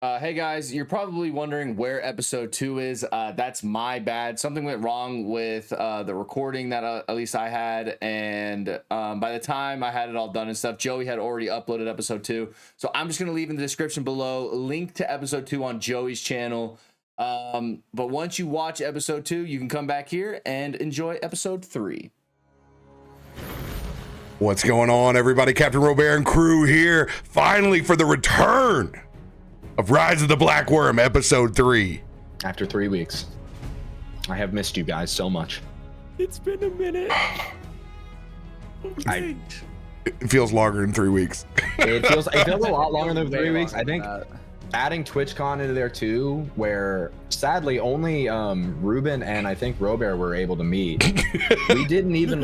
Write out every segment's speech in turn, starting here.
Hey guys, you're probably wondering where episode 2 is. That's my bad. Something went wrong with the recording that at least I had, and by the time I had it all done and stuff, Joey had already uploaded episode 2. So I'm just gonna leave in the description below link to episode 2 on Joey's channel. But once you watch episode 2, you can come back here and enjoy episode 3. What's going on, everybody? Captain Robert and crew here, finally for the return of Rise of the Black Worm, episode 3. After 3 weeks. I have missed you guys so much. It's been a minute. I- It feels longer than 3 weeks. It feels a lot longer than Way 3 weeks. longer I think than adding TwitchCon into there too, where sadly only Ruben and I think Robert were able to meet. we didn't even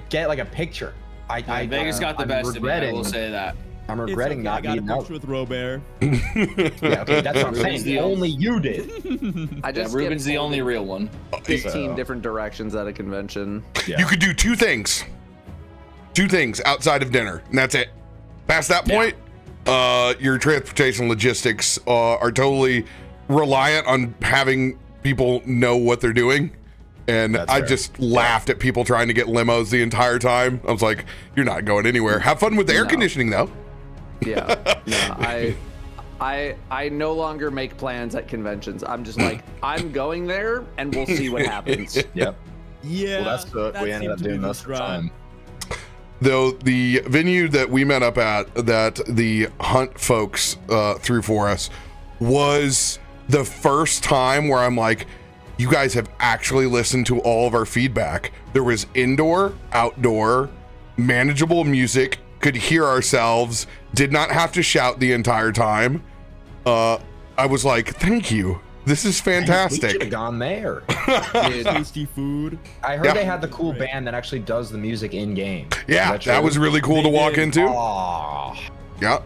get like a picture. Vegas got the I'm best of me, I regretting- will say that. I'm It's regretting okay, not I got a meeting out. picture with Robert. Yeah, okay, that's what I'm Ruben's saying. the Only you did. I Yeah, just Ruben's the skipped only real one. 15 different directions at a convention. Yeah. You could do two things outside of dinner, and that's it. Past that point, your transportation logistics are totally reliant on having people know what they're doing. And That's I fair. just laughed at people trying to get limos the entire time. I was like, you're not going anywhere. Have fun with the air No. conditioning, though. Yeah. No, I no longer make plans at conventions. I'm just like, I'm going there and we'll see what happens. Yep. Yeah. Well, that's what that we ended seemed up to be doing the most of the strat. time. Though the venue that we met up at, that the Hunt folks threw for us, was the first time where I'm like, you guys have actually listened to all of our feedback. There was indoor, outdoor, manageable music, could hear ourselves, did not have to shout the entire time. I was like, thank you. This is We should have fantastic. gone there. Tasty food. I heard Yeah. they had the cool band that actually does the music in game. Yeah, that was really cool to They walk did. into. Oh, Yeah.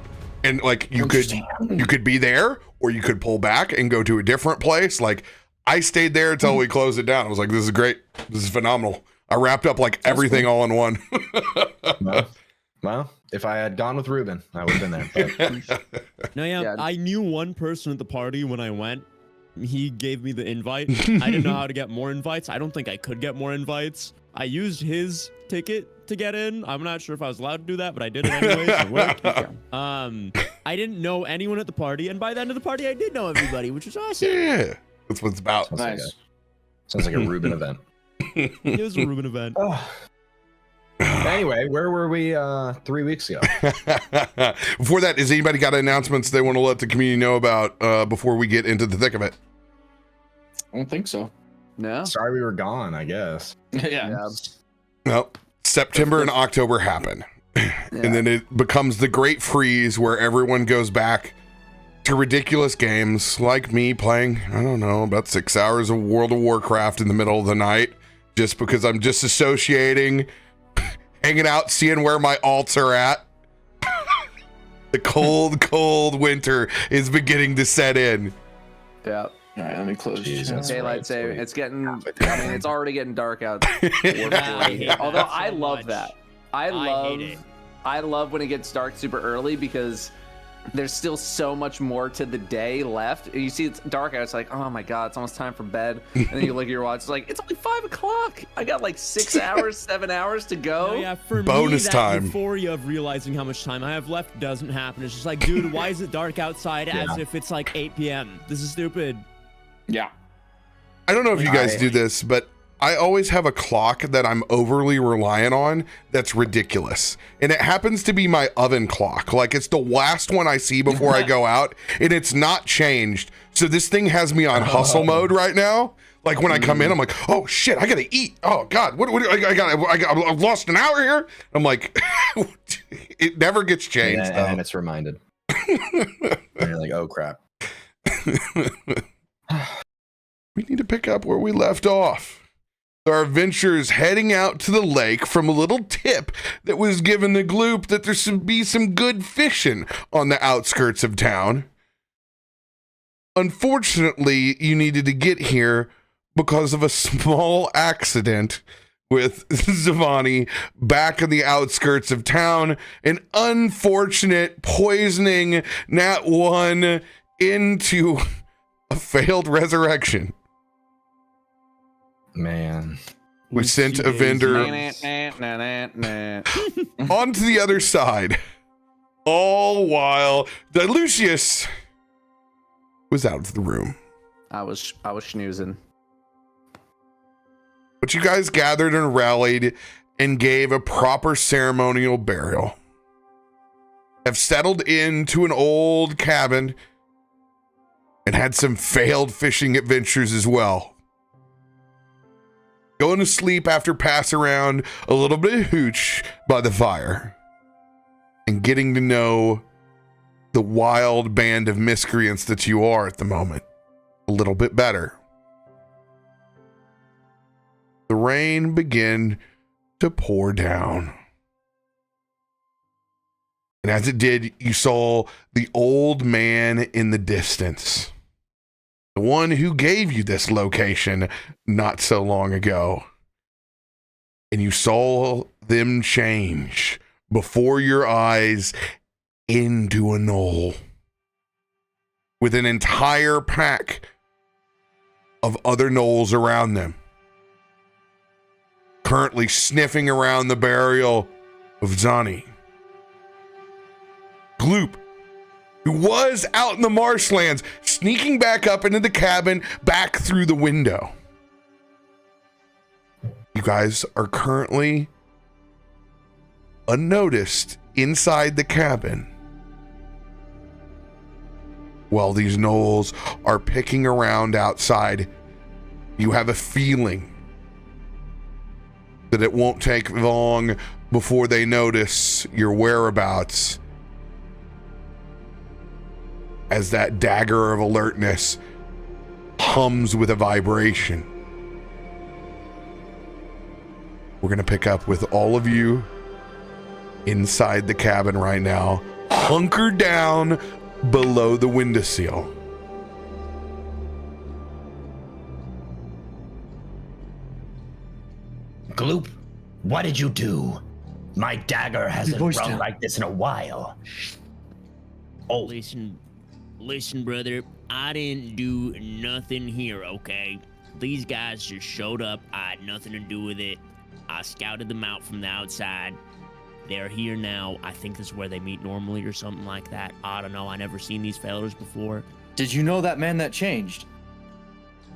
And like you could be there, or you could pull back and go to a different place. Like I stayed there until we closed it down. I was like, this is great. This is phenomenal. I wrapped up like everything all in one. well, if I had gone with Ruben, I would have been there. But No, yeah, Yeah. I knew one person at the party when I went. He gave me the invite. I didn't know how to get more invites. I don't think I could get more invites. I used his ticket to get in. I'm not sure if I was allowed to do that, but I did it anyways. It worked. I didn't know anyone at the party, and by the end of the party, I did know everybody, which was awesome. Yeah. That's what it's about. Nice. sounds like a Ruben event. It was a Ruben event. Anyway, where were we 3 weeks ago? Before that, has anybody got announcements they want to let the community know about before we get into the thick of it? I don't think so. No? Sorry we were gone, I guess. Yeah. Yeah. No. September and October happen. And then it becomes the great freeze where everyone goes back to ridiculous games like me playing, I don't know, about 6 hours of World of Warcraft in the middle of the night just because I'm disassociating, hanging out, seeing where my alts are at. The cold winter is beginning to set in. Yeah. All right, let me close. Jesus. Daylight right, saving. sweet. It's getting, Halfway I through. mean, it's already getting dark out. I hate that Although so I love much. that. I hate it. love when it gets dark super early because there's still so much more to the day left. And you see it's dark out, it's like, oh my god, it's almost time for bed. And then you look at your watch, it's like, it's only 5 o'clock. I got like 6 hours, 7 hours to go. No, yeah, for Bonus me, that time. euphoria of realizing how much time I have left doesn't happen. It's just like, dude, why is it dark outside as if it's like 8 p.m.? This is stupid. Yeah. I don't know if you guys I- do this, but I always have a clock that I'm overly reliant on that's ridiculous. And it happens to be my oven clock. Like it's the last one I see before I go out, and it's not changed. So this thing has me on hustle mode right now. Like when I come in, I'm like, oh shit, I gotta eat. Oh God, what I've lost an hour here. I'm like, it never gets And changed. then, and then it's reminded. And you're like, oh crap. We need to pick up where we left off. Our adventurers heading out to the lake from a little tip that was given to Gloop that there should be some good fishing on the outskirts of town. Unfortunately, you needed to get here because of a small accident with Zavani back in the outskirts of town. An unfortunate poisoning Nat 1 into a failed resurrection. Man. We sent a vendor onto the other side. All while Dilucius was out of the room. I was schnoozing. But you guys gathered and rallied and gave a proper ceremonial burial. Have settled into an old cabin and had some failed fishing adventures as well. Going to sleep after pass around a little bit of hooch by the fire and getting to know the wild band of miscreants that you are at the moment a little bit better. The rain began to pour down. And as it did, you saw the old man in the distance. The one who gave you this location not so long ago. And you saw them change before your eyes into a knoll with an entire pack of other gnolls around them, currently sniffing around the burial of Zani. Gloop, who was out in the marshlands, sneaking back up into the cabin, back through the window. You guys are currently unnoticed inside the cabin while these gnolls are picking around outside. You have a feeling that it won't take long before they notice your whereabouts, as that dagger of alertness hums with a vibration. We're going to pick up with all of you inside the cabin right now, hunkered down below the windowsill. Gloop, what did you do? My dagger hasn't rung like this in a while. Oh, Listen, brother, I didn't do nothing here, okay? These guys just showed up. I had nothing to do with it. I scouted them out from the outside. They're here now. I think this is where they meet normally or something like that. I don't know. I never seen these fellas before. Did you know that man that changed?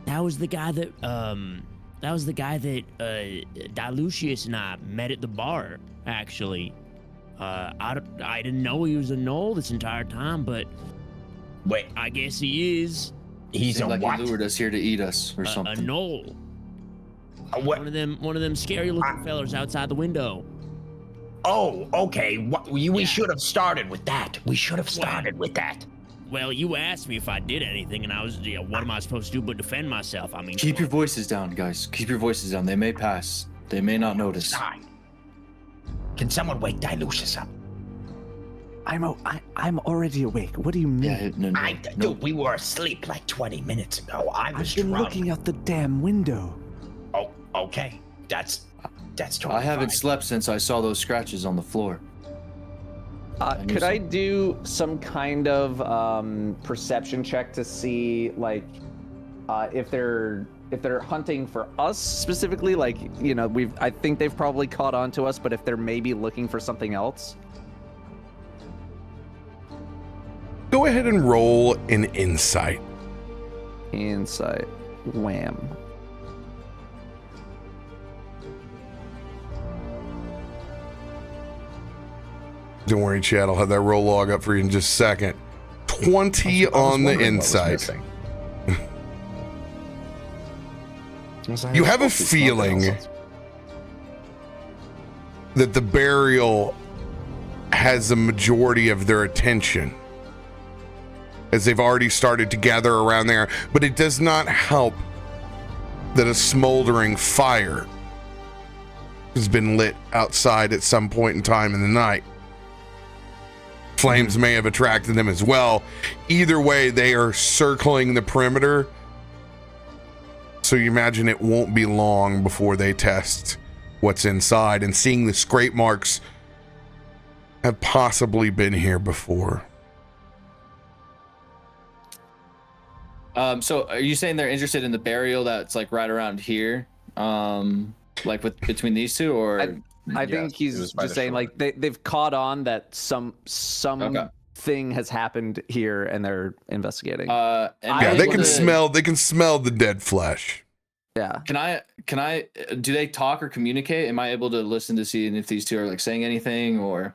That was the guy that Dilucius and I met at the bar, actually. I didn't know he was a gnoll this entire time, but wait, I guess he is. He's Seemed a like what? he lured us here to eat us or A something. gnoll. What? One of them scary looking fellas outside the window. Oh, okay. We should have started with that. Well, you asked me if I did anything, and I was, what am I supposed to do but defend myself? I mean, Keep your voices down, guys. Keep your voices down. They may pass. They may not notice. Fine. Can someone wake Dilucius up? I'm already awake. What do you mean? Yeah, no. Dude, we were asleep like 20 minutes ago. I was I've been drunk. looking out the damn window. Oh, okay. That's totally I haven't fine. slept since I saw those scratches on the floor. Could I do some kind of perception check to see, like, if they're hunting for us specifically? Like, I think they've probably caught on to us, but if they're maybe looking for something else. Go ahead and roll an insight. Insight. Wham. Don't worry, Chad. I'll have that roll log up for you in just a second. 20 on the insight. You have a feeling that the burial has the majority of their attention, as they've already started to gather around there, but it does not help that a smoldering fire has been lit outside at some point in time in the night. Flames may have attracted them as well. Either way, they are circling the perimeter, so you imagine it won't be long before they test what's inside and seeing the scrape marks have possibly been here before. So are you saying they're interested in the burial that's like right around here? Like between these two, or I Yeah, think it he's was by just the saying shore. like they've caught on that some Okay. thing has happened here and they're investigating. and Yeah, am they I can able to- they can smell the dead flesh. yeah. Can I do they talk or communicate? Am I able to listen to see if these two are like saying anything, or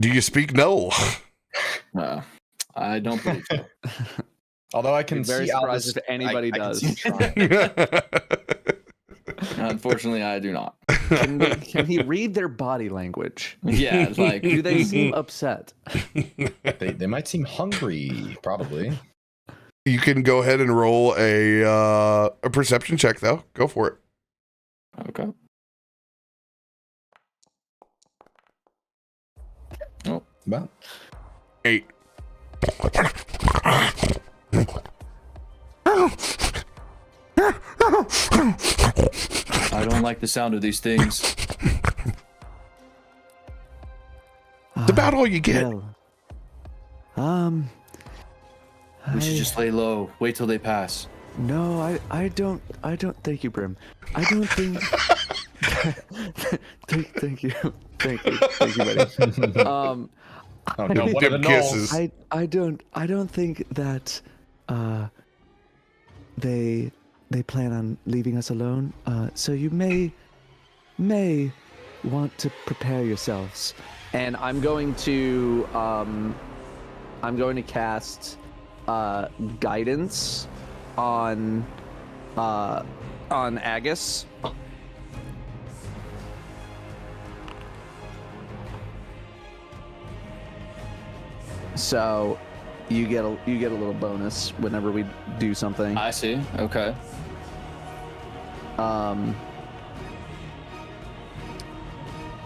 Do you speak no? I don't believe so. Although I can Be very see surprised Albus, if anybody I can does. see him trying. Unfortunately, I do not. Can he read their body language? Yeah, like Do they seem upset? They might seem hungry, probably. You can go ahead and roll a perception check though. Go for it. okay. Well, 8. I don't like the sound of these things. It's about all you get. We should just lay low. Wait till they pass. No, I don't thank you, Brim. I don't think thank you. Thank you, buddy. oh no, one of the Dip knolls. kisses. I don't think that they plan on leaving us alone. So you may want to prepare yourselves. And I'm going to cast guidance on Agus. So you get a little bonus whenever we do something. I see. Okay.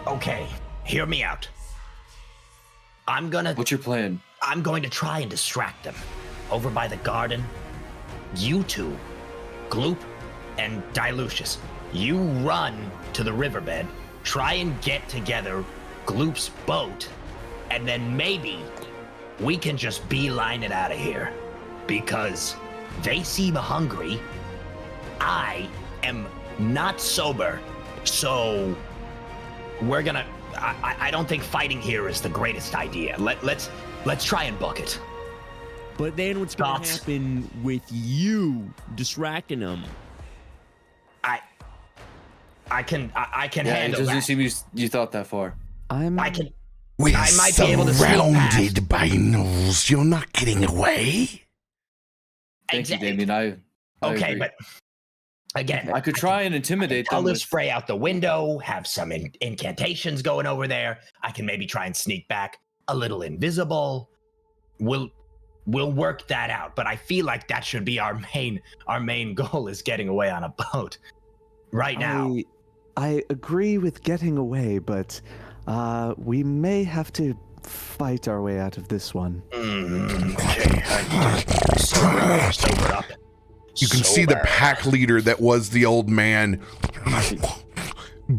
Okay, hear me out. What's your plan? I'm going to try and distract them. Over by the garden, you two, Gloop and Dilucius, you run to the riverbed, try and get together Gloop's boat, and then maybe we can just beeline it out of here. Because they seem hungry. I am not sober, so we're gonna. I don't think fighting here is the greatest idea. Let's try and book it. But then what's gonna Thoughts? happen with you distracting them? I can Yeah, it handle doesn't that. seem you thought that far. I can. We're I might be able to sneak surrounded by gnolls. You're not getting away. Thank you, Exa- Damien. I Okay, agree. but again, I could try and intimidate them. color with- spray out the window, have some incantations going over there. I can maybe try and sneak back a little invisible. We'll work that out, but I feel like that should be our main goal is getting away on a boat right now. I agree with getting away, but we may have to fight our way out of this one. Okay, sober up. You can see the Sober. pack leader that was the old man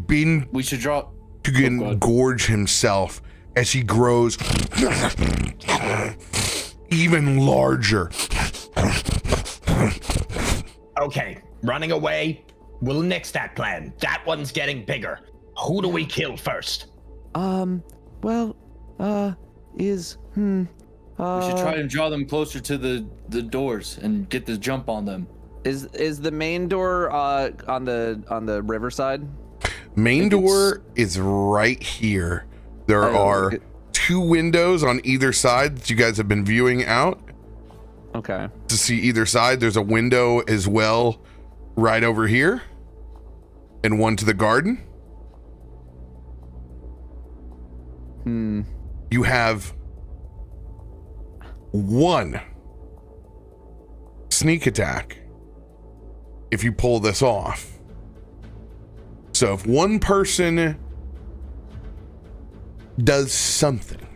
begin We should draw. to go ahead. engorge himself as he grows even larger. Okay, running away. We'll nix that plan. That one's getting bigger. Who do we kill first? Well, is We should try and draw them closer to the doors and get the jump on them. Is the main door on the riverside? Main think it's- door is right here. There Oh, are okay. 2 windows on either side that you guys have been viewing out Okay. to see either side. There's a window as well right over here and one to the garden. You have 1 sneak attack if you pull this off. So if one person does something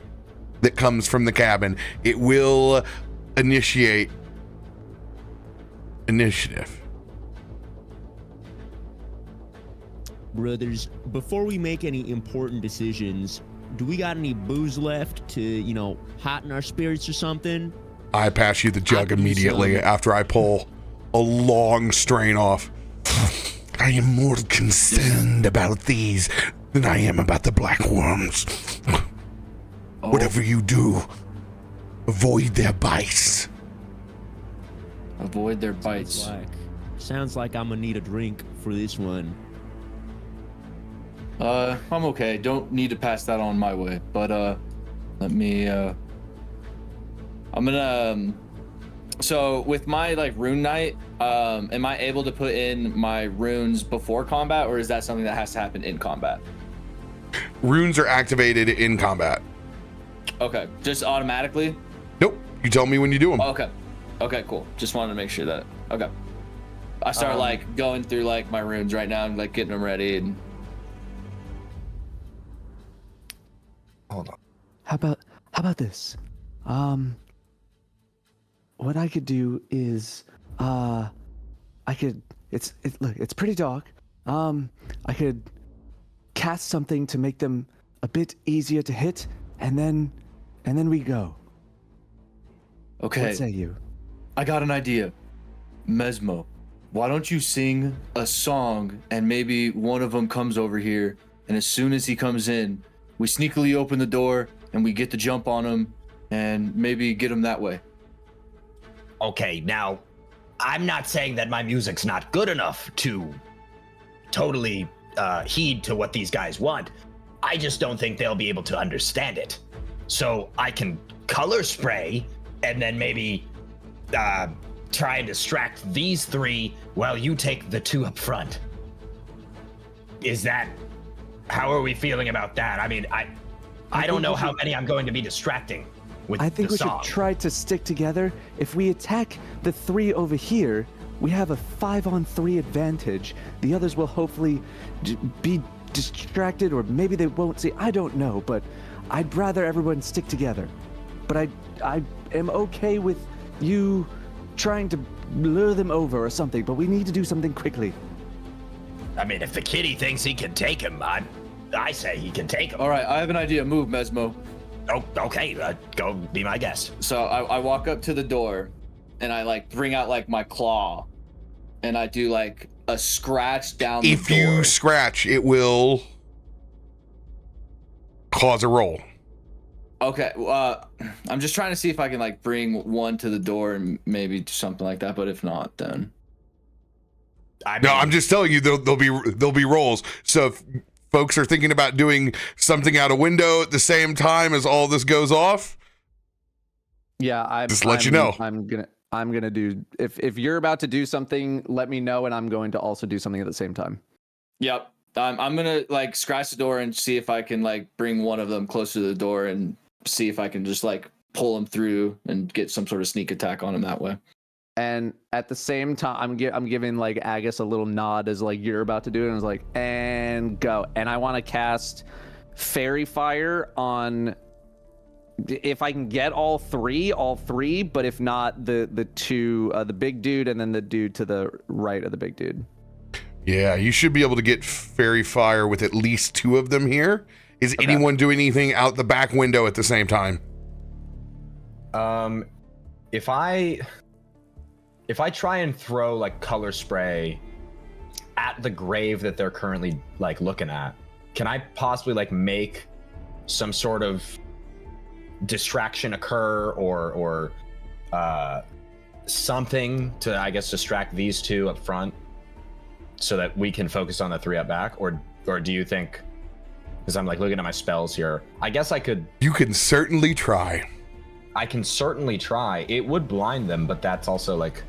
that comes from the cabin, it will initiate initiative. Brothers, before we make any important decisions, do we got any booze left to, you know, heighten our spirits or something? I pass you the jug immediately after I pull a long strain off. I am more concerned about these than I am about the black worms. Whatever you do, avoid their bites. Avoid their bites. Sounds like I'm gonna need a drink for this one. I'm okay. Don't need to pass that on my way. But let me. I'm gonna. So with my like rune night, am I able to put in my runes before combat, or is that something that has to happen in combat? Runes are activated in combat. Okay, just automatically. Nope. You tell me when you do them. Okay. Okay, cool. Just wanted to make sure that. Okay. I start like going through like my runes right now and like getting them ready and. Hold on. How about this? What I could do is, look, it's pretty dark. I could cast something to make them a bit easier to hit, and then we go. Okay. What say you? I got an idea. Mesmo, why don't you sing a song and maybe one of them comes over here, and as soon as he comes in, we sneakily open the door and we get the jump on him and maybe get him that way. Okay, now, I'm not saying that my music's not good enough to totally heed to what these guys want. I just don't think they'll be able to understand it. So I can color spray and then maybe try and distract these three while you take the two up front. How are we feeling about that? I mean, I don't know how many I'm going to be distracting with I think the we song. should try to stick together. If we attack the three over here, we have a 5-on-3 advantage. The others will hopefully be distracted, or maybe they won't see. I don't know, but I'd rather everyone stick together. But I am okay with you trying to lure them over or something, but we need to do something quickly. I mean, if the kitty thinks he can take him, I say he can take him. All right, I have an idea. Move, Mesmo. Oh, okay. Go be my guest. So I walk up to the door and I like bring out like my claw and I do like a scratch down the door. If you scratch, it will cause a roll. Okay, I'm just trying to see if I can like bring one to the door and maybe do something like that, but if not, then I'm just telling you there'll be rolls. So if folks are thinking about doing something out a window at the same time as all this goes off, Yeah, Just let you know. I'm gonna do. If you're about to do something, let me know, and I'm going to also do something at the same time. Yep. I'm gonna like scratch the door and see if I can like bring one of them closer to the door and see if I can just like pull him through and get some sort of sneak attack on him that way. And at the same time, I'm giving like Agus a little nod as like you're about to do it, and I was like, and go. And I want to cast Fairy Fire on. If I can get all three, but if not, the two, the big dude and then the dude to the right of the big dude. yeah, you should be able to get fairy fire with at least two of them here. Is anyone doing anything out the back window at the same time? If I try and throw like color spray at the grave that they're currently like looking at, can I possibly like make some sort of distraction occur or something to, I guess, distract these two up front so that we can focus on the three up back? Or do you think, because I'm like looking at my spells here, I guess I could. You can certainly try. I can certainly try. It would blind them, but that's also like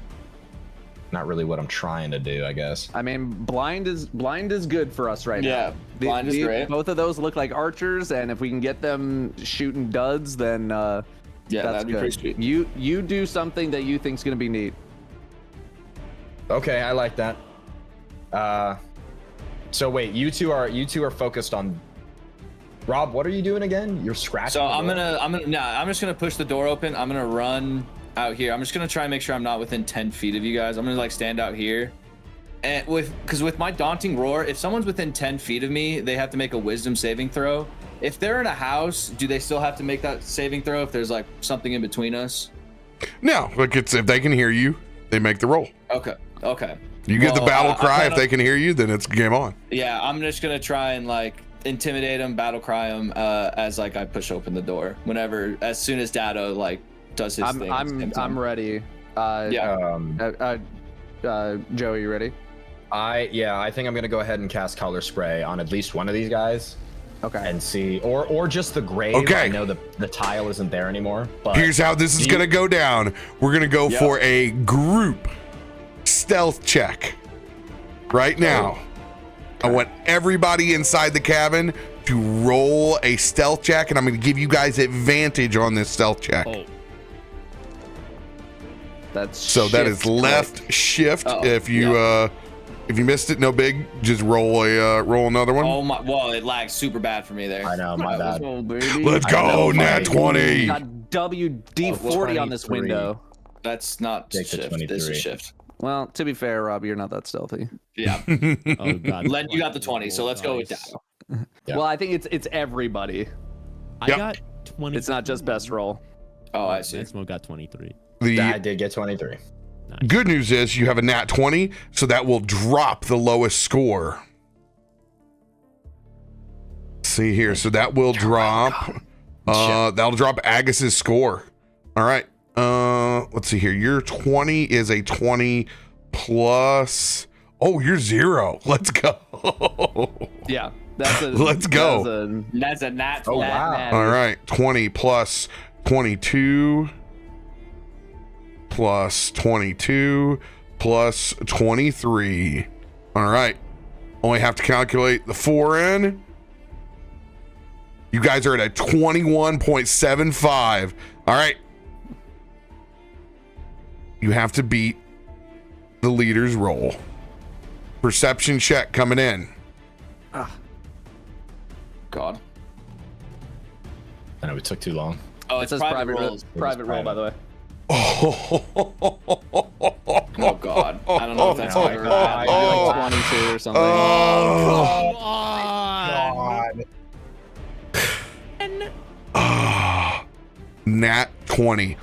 not really what I'm trying to do, I guess. I mean, blind is good for us right now. Yeah, blind is great. Both of those look like archers, and if we can get them shooting duds, then Yeah, that's that'd be good. pretty sweet. You do something that you think's gonna be neat. Okay, I like that. So wait, you two are focused on. Rob, what are you doing again? You're scratching. So I'm the door? I'm just gonna push the door open. I'm gonna run out here. I'm just gonna try and make sure I'm not within 10 feet of you guys. I'm gonna like stand out here And with my daunting roar, if someone's within 10 feet of me, they have to make a wisdom saving throw. If they're in a house, do they still have to make that saving throw if there's like something in between us? No, like it's if they can hear you, they make the roll. Okay. You give the Well, battle I cry. plan If they can hear you, then it's game on. Yeah, I'm just gonna try and like intimidate him, battle cry him as like I push open the door. As soon as Dado like does his thing. I'm ready. Joey, you ready? I think I'm gonna go ahead and cast Color Spray on at least one of these guys. Okay. And see, or just the grave. Okay. I know the tile isn't there anymore. But Here's how this is gonna go down. We're gonna go for a group stealth check right now. I want everybody inside the cabin to roll a stealth check, and I'm gonna give you guys advantage on this stealth check. Oh, That's So that is shift, left shift. Oh, If you missed it, no big. Just roll another one. Oh my! Well, it lags super bad for me there. I know, my bad. Oh, baby. Let's go, nat 20. Got WD-40 on this 23. window. That's not Take the shift. 23. This is shift. Well, to be fair, Robbie, you're not that stealthy. Yeah. Oh god. Len, you got the 20, so let's go with that. Yeah. Well, I think it's everybody. I Yep. got 20. It's not just best roll. Oh, I see. Smoke got 23. I The did get 23. good news is you have a nat 20, so that will drop the lowest score. See here, so that will drop. That'll drop Agus's score. All right. Let's see here. Your 20 is a 20 plus. Oh, you're 0. Let's go. Yeah, that's a. Let's go. That's a nat. Oh, nat- wow. nat- All right. 20 plus 22 plus 22 plus 23. All right. Only have to calculate the 4 in. You guys are at a 21.75. All right. You have to beat the leader's roll. Perception check coming in. God. I know it took too long. Oh, It it's says private private rolls. private roll, by the way. Oh God. I don't know if that's Oh, right or God. not. Maybe like 22 or something. Nat 20.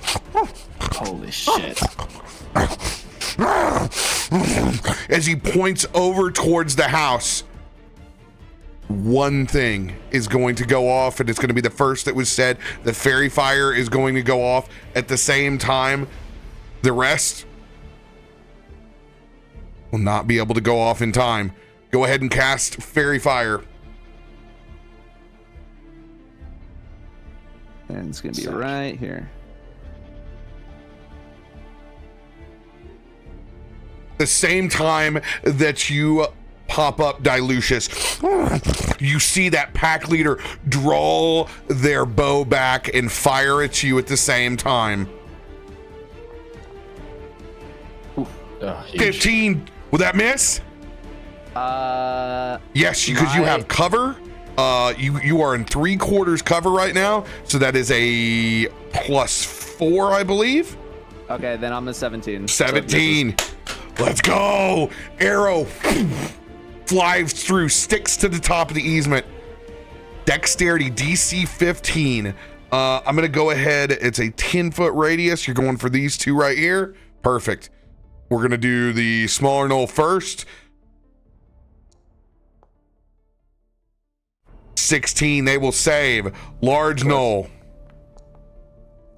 Holy shit. As he points over towards the house, one thing is going to go off, and it's going to be the first that was said. The fairy fire is going to go off at the same time. The rest will not be able to go off in time. Go ahead and cast fairy fire. And it's gonna be right here. The same time that you pop up Dilucius, you see that pack leader draw their bow back and fire at you at the same time. Huge. 15. Will that miss? Yes, because you have cover. You are in 3/4 cover right now, so that is a +4, I believe. Okay, then I'm a 17. 17. Let's go. Arrow flies through, sticks to the top of the easement. Dexterity DC 15. I'm gonna go ahead. It's a 10-foot radius. You're going for these two right here. Perfect. We're gonna do the smaller knoll first. 16. They will save. Large knoll.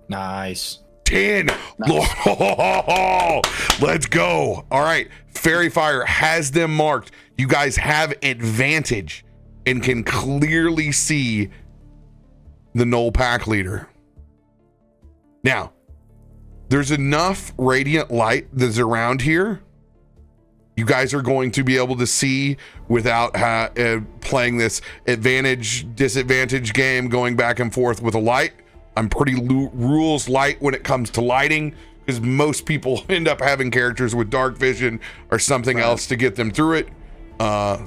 Nice. 10. Let's go. All right. Fairy Fire has them marked. You guys have advantage and can clearly see the Knoll Pack Leader. Now, there's enough radiant light that's around here. You guys are going to be able to see without playing this advantage-disadvantage game, going back and forth with a light. I'm pretty rules light when it comes to lighting, because most people end up having characters with dark vision or something else to get them through it.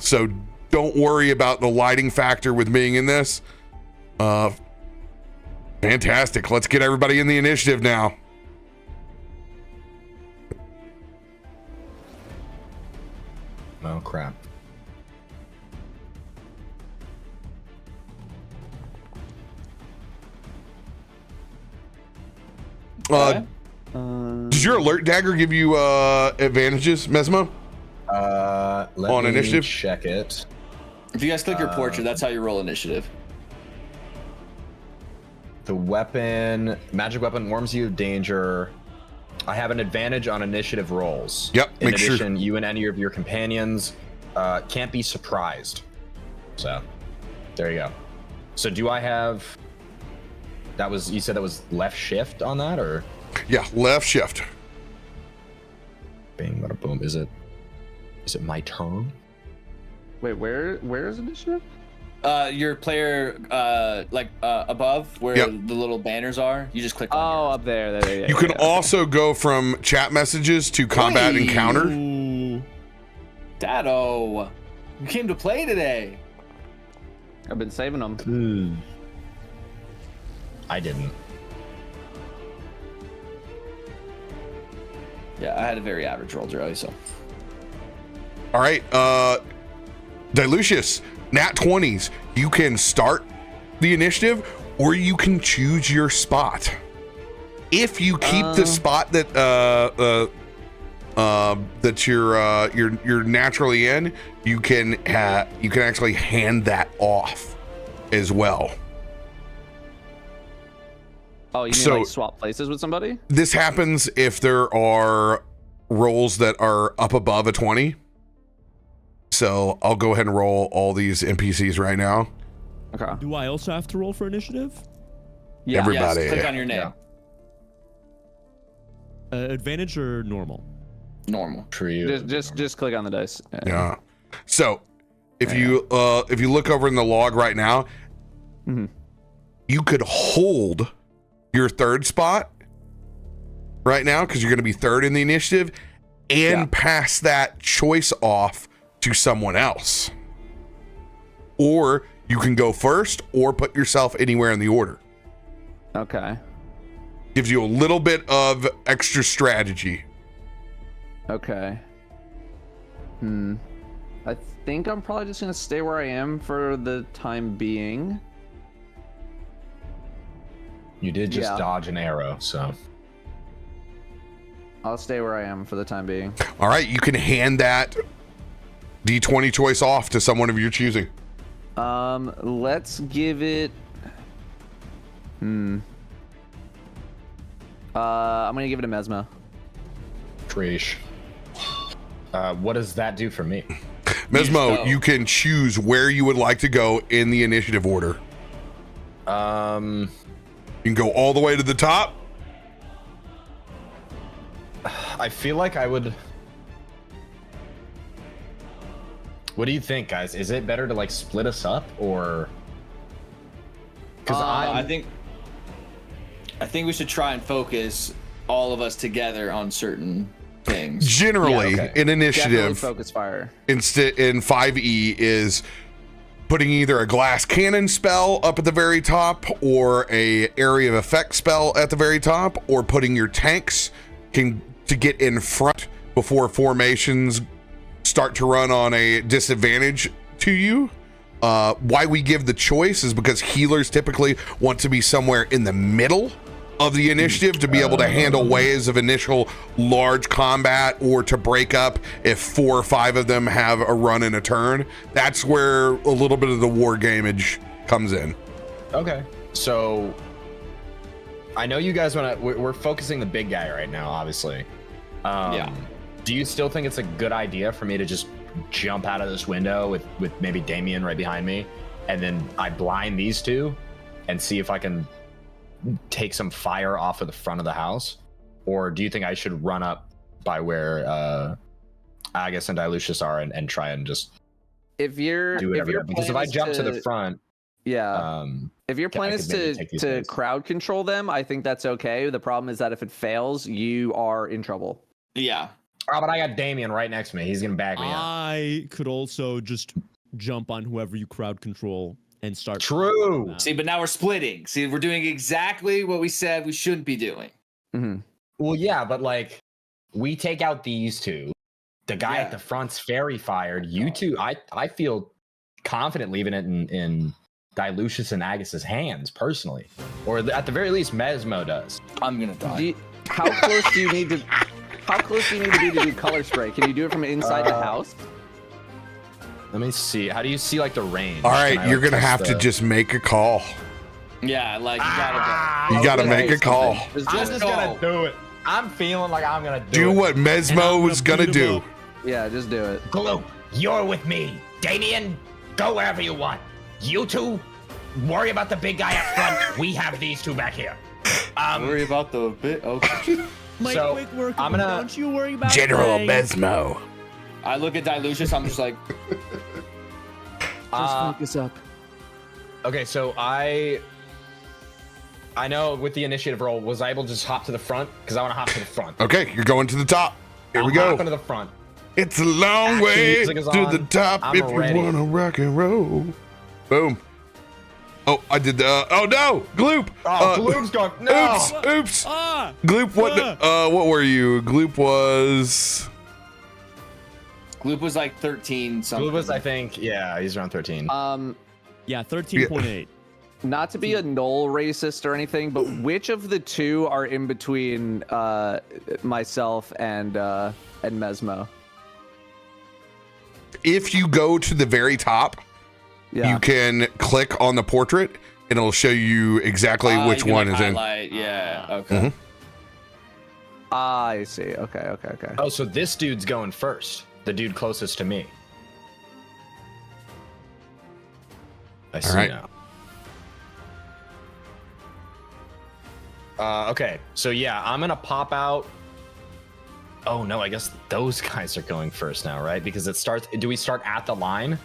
So don't worry about the lighting factor with being in this. Fantastic. Let's get everybody in the initiative now. Oh crap. Okay. Does your alert dagger give you advantages, Mesmo? Let On me initiative? check it. If you guys click your portrait, that's how you roll initiative. The weapon, magic weapon warns you of danger. I have an advantage on initiative rolls. Yep, In make sure- addition, you and any of your companions can't be surprised. So, there you go. So, do I have? That was, you said that was left shift on that, or? Yeah, left shift. Bing, bada boom. Is it my turn? Wait, where is initiative? Your player, above where Yep. the little banners are, you just click on Oh, yours. up there. You can also go from chat messages to combat Wait. encounter. Ooh. Dado, you came to play today. I've been saving them. I didn't. Yeah, I had a very average roll, Joey, so. All right, Dilucius, nat 20s. You can start the initiative, or you can choose your spot. If you keep the spot that that you're naturally in, you can actually hand that off as well. Oh, you mean So- like swap places with somebody? This happens if there are rolls that are up above a 20. So I'll go ahead and roll all these NPCs right now. Okay. Do I also have to roll for initiative? Yeah. Everybody. Yes, click on your name. Yeah. Advantage or normal? Normal. For you. Just click on the dice. Yeah. So if you look over in the log right now, you could hold your third spot right now because you're going to be third in the initiative and pass that choice off to someone else. Or you can go first or put yourself anywhere in the order. Okay. Gives you a little bit of extra strategy. Okay. I think I'm probably just gonna stay where I am for the time being. You did just Yeah. dodge an arrow, so. I'll stay where I am for the time being. All right, you can hand that D20 choice off to someone of your choosing. Let's give it. I'm gonna give it a Mesma. Trish. What does that do for me? Mesmo, go. you can choose where you would like to go in the initiative order. You can go all the way to the top. I feel like I would. What do you think, guys? Is it better to like split us up, or? Because I think we should try and focus all of us together on certain things. Generally, Yeah, okay. in Definitely initiative, focus fire. in 5e is putting either a glass cannon spell up at the very top or a area of effect spell at the very top, or putting your tanks to get in front before formations start to run on a disadvantage to you. Why we give the choice is because healers typically want to be somewhere in the middle of the initiative to be able to handle waves of initial large combat, or to break up if 4 or 5 of them have a run in a turn. That's where a little bit of the war gamage comes in. Okay. So I know you guys want to. We're focusing the big guy right now, obviously. Yeah. Do you still think it's a good idea for me to just jump out of this window with maybe Damien right behind me, and then I blind these two and see if I can take some fire off of the front of the house? Or do you think I should run up by where Agus and Dilucius are and try and just If you're do whatever? Because if I jump to the front, yeah. If your plan I is could maybe to take these to guys. crowd control them, I think that's okay. The problem is that if it fails, you are in trouble. Yeah. oh, but I got Damien right next to me. He's gonna back me up. I could also just jump on whoever you crowd control and start. True. See, but now we're splitting. See, we're doing exactly what we said we shouldn't be doing. Mm-hmm. Well, yeah, but like we take out these two, The guy Yeah. at the front's fairy fired. You two, I feel confident leaving it in Dilucius and Agus's hands personally, or at the very least, Mesmo does. I'm gonna die. How close do you need to? How close do you need to be to do color spray? Can you do it from inside the house? Let me see. How do you see like the range? All Can right, I, you're like, gonna have test to just make a call. Yeah, like you gotta Ah, You gotta okay. make a call. I'm just gonna do it. I'm feeling like I'm gonna Do it. what Mesmo was gonna beat 'em do. up. Yeah, just do it. Gloop, you're with me. Damien, go wherever you want. You two, worry about the big guy up front. We have these two back here. worry about the bit. Okay. My So, quick work. I'm gonna- Don't you worry about General things. Mesmo. I look at Dilucius. I'm just like, Just focus up. Okay, so I know with the initiative roll, was I able to just hop to the front? Because I want to hop to the front. Okay, you're going to the top. Here we go. Hopping to the front. It's a long Action way music is to on. the top I'm if you ready. wanna rock and roll. Boom. Oh, I did the. Oh no, Gloop. Oh, Gloop's going. No. Oops. Ah! Gloop. What were you? Gloop was. Gloop was like 13 something. Gloop was, I think, yeah, he's around 13. Yeah, 13.8. Not to be a null racist or anything, but which of the two are in between myself and Mesmo? If you go to the very top, Yeah. you can click on the portrait, and it'll show you exactly which you can, one like, is in. highlight. Yeah. Okay. Mhm. I see. Okay. Oh, so this dude's going first. The dude closest to me. I see right. now. Okay, so yeah, I'm gonna pop out. Oh no, I guess those guys are going first now, right? Because it starts. Do we start at the line?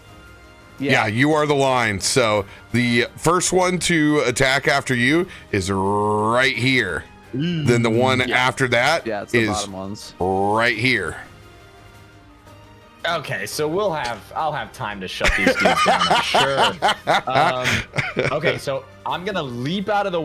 Yeah, you are the line. So the first one to attack after you is right here. Then the one after that Yeah, it's the is bottom ones. right here. Okay, so I'll have time to shut these dudes down. I'm sure. Okay, so I'm gonna leap out of the window.